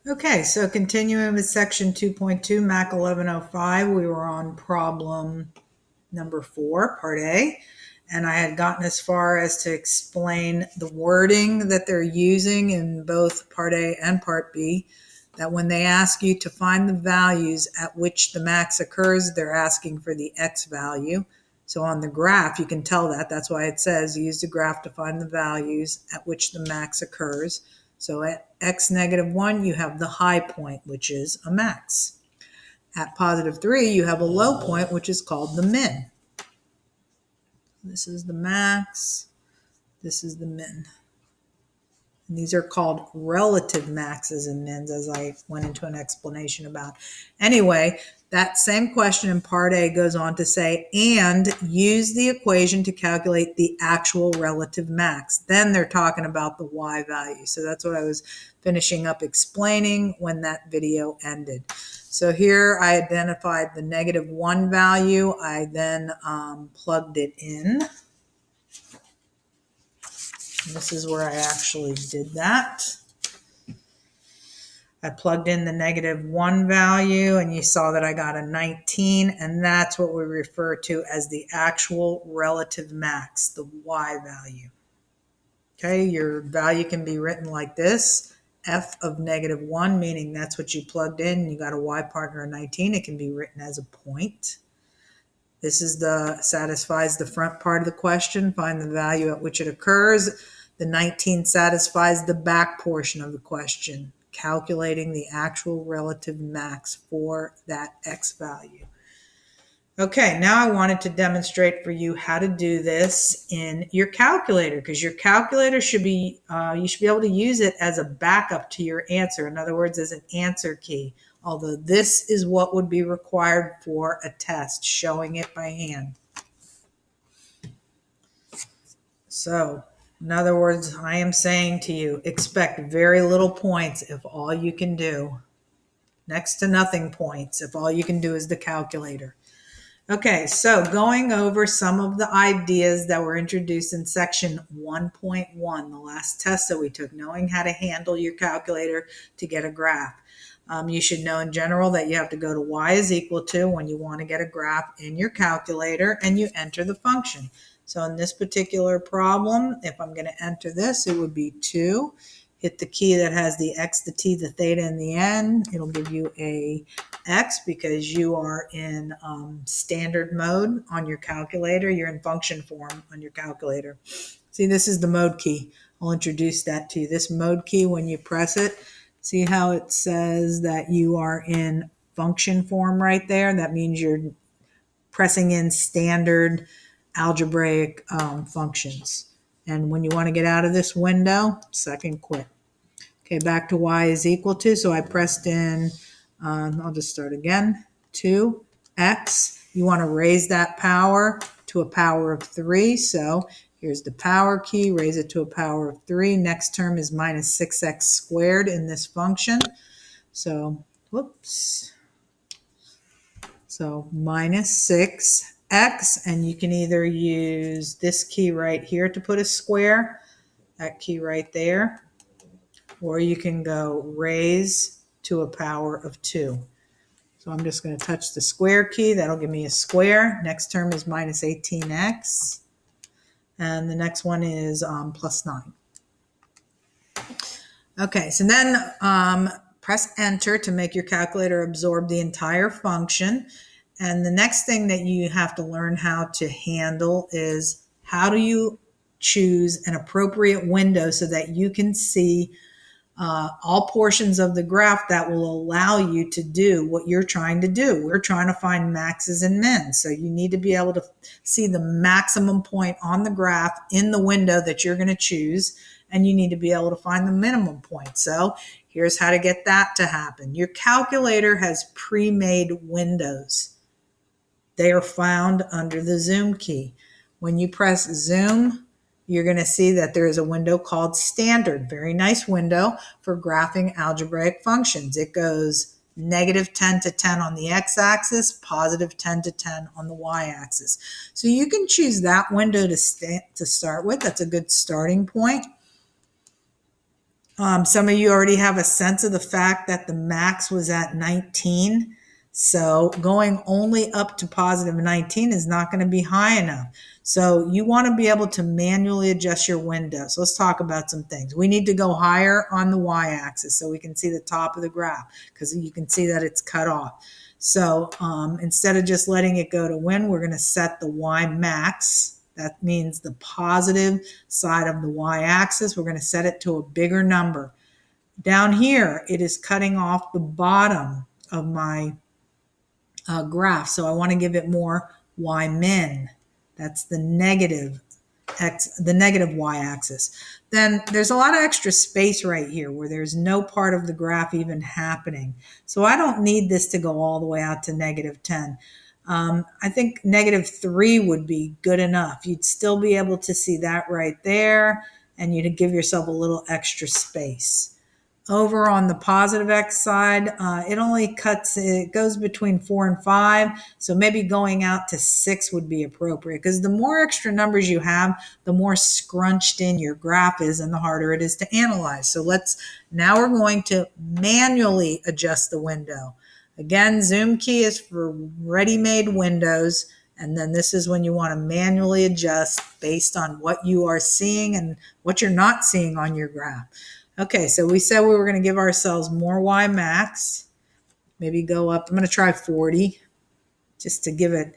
Okay, so continuing with section 2.2, MAC 1105, we were on problem number 4, part A, and I had gotten as far as to explain the wording that they're using in both part A and part B, that when they ask you to find the values at which the max occurs, they're asking for the x value. So on the graph, you can tell that. That's why it says use the graph to find the values at which the max occurs. So at x negative 1, you have the high point, which is a max. At positive 3, you have a low point, which is called the min. This is the max. This is the min. And these are called relative maxes and mins, as I went into an explanation about. Anyway, that same question in part A goes on to say, and use the equation to calculate the actual relative max. Then they're talking about the y value. So that's what I was finishing up explaining when that video ended. So here I identified the negative 1 value. I then plugged it in. And this is where I actually did that. I plugged in the negative 1 value and you saw that I got a 19, and that's what we refer to as the actual relative max, the y value. Okay, your value can be written like this, f of negative 1, meaning that's what you plugged in. You got a y partner of 19. It can be written as a point. This is satisfies the front part of the question, find the value at which it occurs. The 19 satisfies the back portion of the question, calculating the actual relative max for that x value. Okay, now I wanted to demonstrate for you how to do this in your calculator, because your calculator should be, you should be able to use it as a backup to your answer. In other words, as an answer key. Although this is what would be required for a test, showing it by hand. So, in other words, I am saying to you, expect very little points if all you can do, next to nothing points, if all you can do is the calculator. Okay, so going over some of the ideas that were introduced in section 1.1, the last test that we took, knowing how to handle your calculator to get a graph. You should know in general that you have to go to y is equal to when you want to get a graph in your calculator, and you enter the function. So in this particular problem, if I'm going to enter this, it would be 2. Hit the key that has the x, the t, the theta, and the n. It'll give you a x because you are in standard mode on your calculator. You're in function form on your calculator. See, this is the mode key. I'll introduce that to you. This mode key, when you press it, see how it says that you are in function form right there? That means you're pressing in standard algebraic functions. And when you want to get out of this window, second quit. Okay, back to y is equal to, so I pressed in, I'll just start again, 2x. You want to raise that power to a power of 3, so here's the power key, raise it to a power of 3. Next term is minus 6x squared in this function. So, whoops. So minus 6x, and you can either use this key right here to put a square, that key right there, or you can go raise to a power of 2. So I'm just going to touch the square key. That'll give me a square. Next term is minus 18x. And the next one is plus 9. Okay, so then press enter to make your calculator absorb the entire function. And the next thing that you have to learn how to handle is how do you choose an appropriate window so that you can see all portions of the graph that will allow you to do what you're trying to do. We're trying to find maxes and mins. So you need to be able to see the maximum point on the graph in the window that you're going to choose, and you need to be able to find the minimum point. So here's how to get that to happen. Your calculator has pre-made windows. They are found under the zoom key. When you press zoom, you're going to see that there is a window called standard. Very nice window for graphing algebraic functions. It goes negative 10 to 10 on the x-axis, positive 10 to 10 on the y-axis. So you can choose that window to start with. That's a good starting point. Some of you already have a sense of the fact that the max was at 19. So going only up to positive 19 is not going to be high enough. So you want to be able to manually adjust your window. So let's talk about some things. We need to go higher on the y-axis so we can see the top of the graph, because you can see that it's cut off. So instead of just letting it go to win, we're going to set the y max. That means the positive side of the y-axis. We're going to set it to a bigger number. Down here, it is cutting off the bottom of my graph. So I want to give it more y min. That's the negative y-axis. Then there's a lot of extra space right here where there's no part of the graph even happening. So I don't need this to go all the way out to negative 10. I think negative 3 would be good enough. You'd still be able to see that right there, and you'd give yourself a little extra space. Over on the positive X side, it goes between 4 and 5. So maybe going out to 6 would be appropriate, because the more extra numbers you have, the more scrunched in your graph is and the harder it is to analyze. So now we're going to manually adjust the window. Again, Zoom key is for ready-made windows. And then this is when you want to manually adjust based on what you are seeing and what you're not seeing on your graph. Okay, so we said we were going to give ourselves more y max. Maybe go up. I'm going to try 40 just to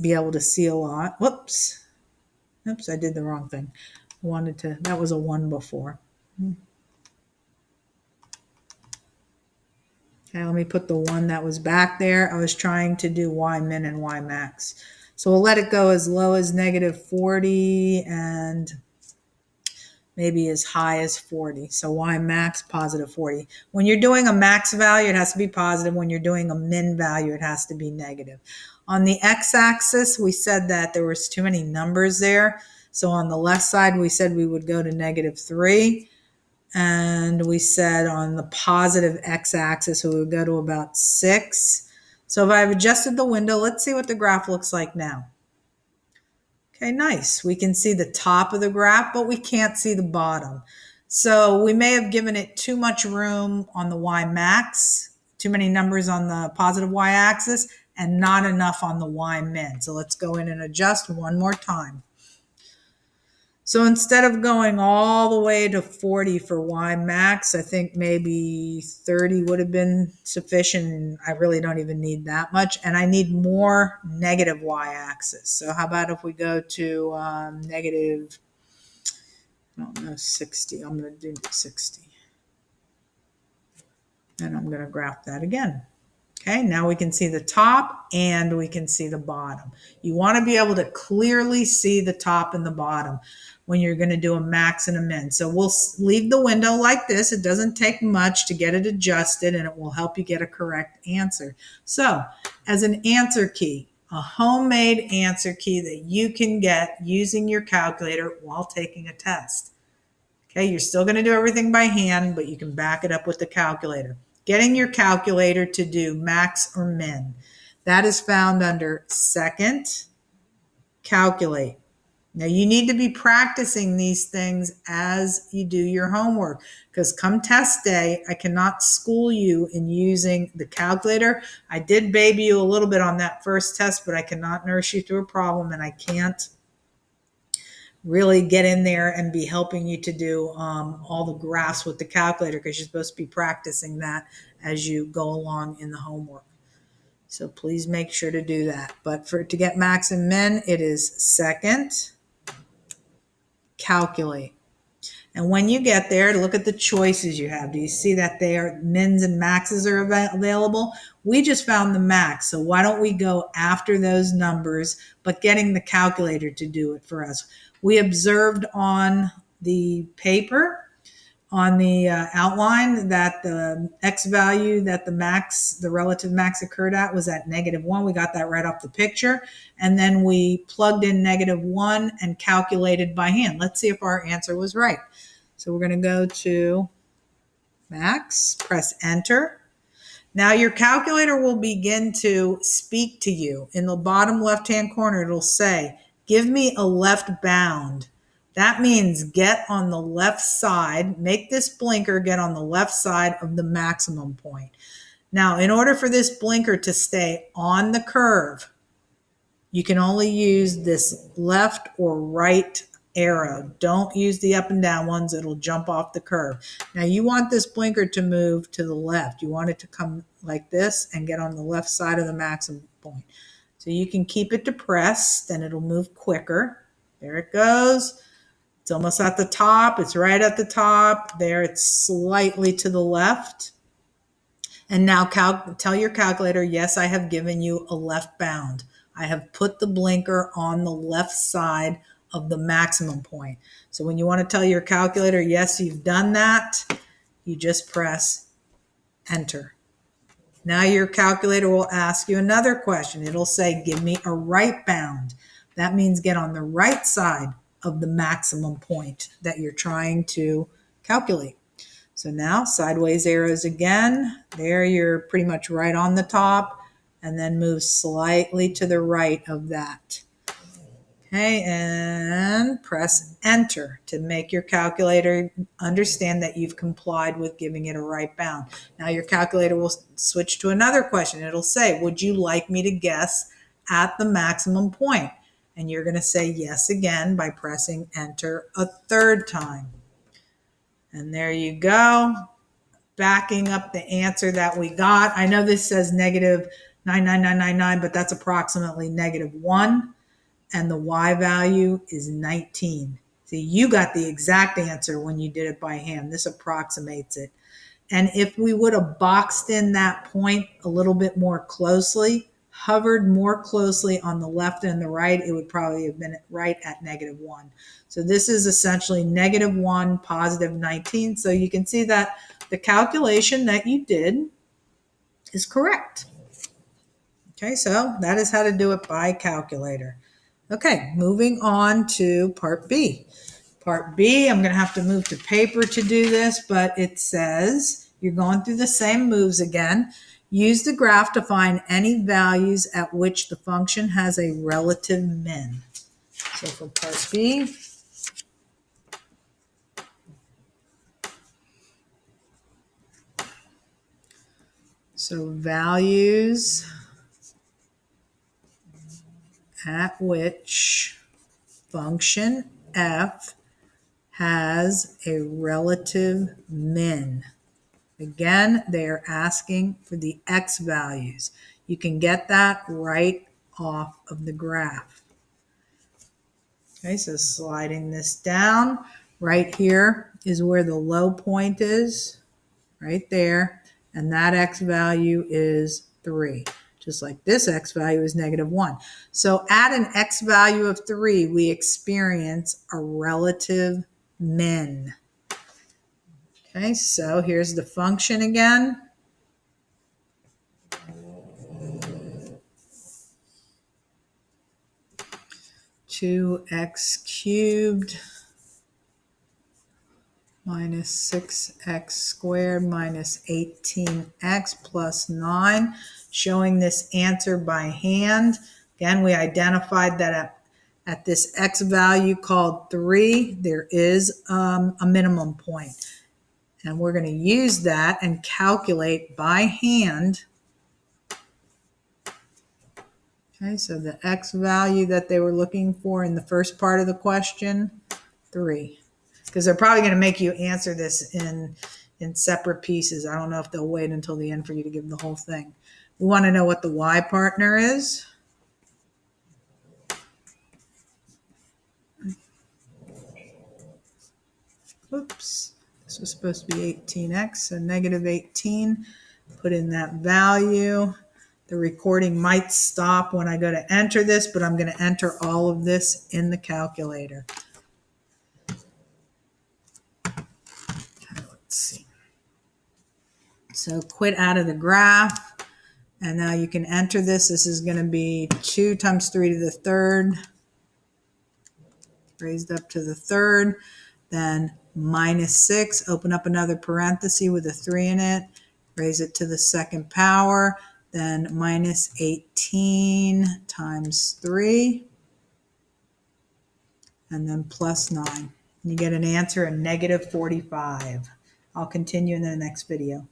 be able to see a lot. Whoops. Oops, I did the wrong thing. That was a 1 before. Okay, let me put the 1 that was back there. I was trying to do y min and y max. So we'll let it go as low as negative 40 and maybe as high as 40. So y max, positive 40. When you're doing a max value, it has to be positive. When you're doing a min value, it has to be negative. On the x-axis, we said that there was too many numbers there. So on the left side, we said we would go to negative 3. And we said on the positive x-axis, we would go to about 6. So if I've adjusted the window, let's see what the graph looks like now. Okay, nice. We can see the top of the graph, but we can't see the bottom. So we may have given it too much room on the y max, too many numbers on the positive y-axis, and not enough on the y min. So let's go in and adjust one more time. So instead of going all the way to 40 for y max, I think maybe 30 would have been sufficient. I really don't even need that much. And I need more negative y-axis. So how about if we go to negative, I don't know, 60. I'm going to do 60. And I'm going to graph that again. Okay, now we can see the top and we can see the bottom. You want to be able to clearly see the top and the bottom when you're going to do a max and a min. So we'll leave the window like this. It doesn't take much to get it adjusted, and it will help you get a correct answer. So as an answer key, a homemade answer key that you can get using your calculator while taking a test. Okay, you're still going to do everything by hand, but you can back it up with the calculator. Getting your calculator to do max or min. That is found under Second, Calculate. Now you need to be practicing these things as you do your homework, because come test day, I cannot school you in using the calculator. I did baby you a little bit on that first test, but I cannot nurse you through a problem, and I can't really get in there and be helping you to do all the graphs with the calculator, because you're supposed to be practicing that as you go along in the homework. So please make sure to do that. But to get max and min, it is Second, Calculate. And when you get there, look at the choices you have. Do you see that mins and maxes are available? We just found the max. So why don't we go after those numbers, but getting the calculator to do it for us? We observed on the paper, on the outline, that the x value that the relative max occurred at was at -1. We got that right off the picture. And then we plugged in -1 and calculated by hand. Let's see if our answer was right. So we're going to go to max, press enter. Now your calculator will begin to speak to you. In the bottom left-hand corner, it'll say, give me a left bound That means get on the left side, make this blinker get on the left side of the maximum point. Now, in order for this blinker to stay on the curve, you can only use this left or right arrow. Don't use the up and down ones. It'll jump off the curve. Now you want this blinker to move to the left. You want it to come like this and get on the left side of the maximum point. So you can keep it depressed, then it'll move quicker. There it goes. It's almost at the top. It's right at the top. There, it's slightly to the left. And now tell your calculator, yes, I have given you a left bound. I have put the blinker on the left side of the maximum point. So when you want to tell your calculator, yes, you've done that, you just press enter. Now your calculator will ask you another question. It'll say, give me a right bound. That means get on the right side of the maximum point that you're trying to calculate. So now sideways arrows again. There you're pretty much right on the top, and then move slightly to the right of that. Okay, and press enter to make your calculator understand that you've complied with giving it a right bound. Now your calculator will switch to another question. It'll say, would you like me to guess at the maximum point? And you're going to say yes again by pressing enter a third time. And there you go, backing up the answer that we got. I know this says negative 99999, but that's approximately -1. And the Y value is 19. See, you got the exact answer when you did it by hand. This approximates it. And if we would have boxed in that point a little bit more closely, hovered more closely on the left and the right, it would probably have been right at -1. So this is essentially -1, positive 19. So you can see that the calculation that you did is correct. Okay, so that is how to do it by calculator. Okay, moving on to part B. Part B, I'm going to have to move to paper to do this, but it says you're going through the same moves again. Use the graph to find any values at which the function has a relative min. So for part B, so values at which function f has a relative min. Again, they are asking for the x values. You can get that right off of the graph. Okay, so sliding this down, right here is where the low point is, right there, and that x value is 3. Just like this x value is -1. So at an x value of 3, we experience a relative min. Okay, so here's the function again. (2x³ minus 6x² minus 18x plus 9, showing this answer by hand. Again, we identified that at this x value called 3, there is a minimum point. And we're going to use that and calculate by hand. Okay, so the x value that they were looking for in the first part of the question, 3. Because they're probably going to make you answer this in separate pieces. I don't know if they'll wait until the end for you to give the whole thing. We want to know what the y partner is. Oops, this was supposed to be 18x, so -18. Put in that value. The recording might stop when I go to enter this, but I'm going to enter all of this in the calculator. Okay, let's see. So quit out of the graph, and now you can enter this. This is going to be 2 times 3 to the third, raised up to the third, then -6, open up another parenthesis with a 3 in it, raise it to the second power, then -18 times 3, and then plus 9. And you get an answer of negative 45. I'll continue in the next video.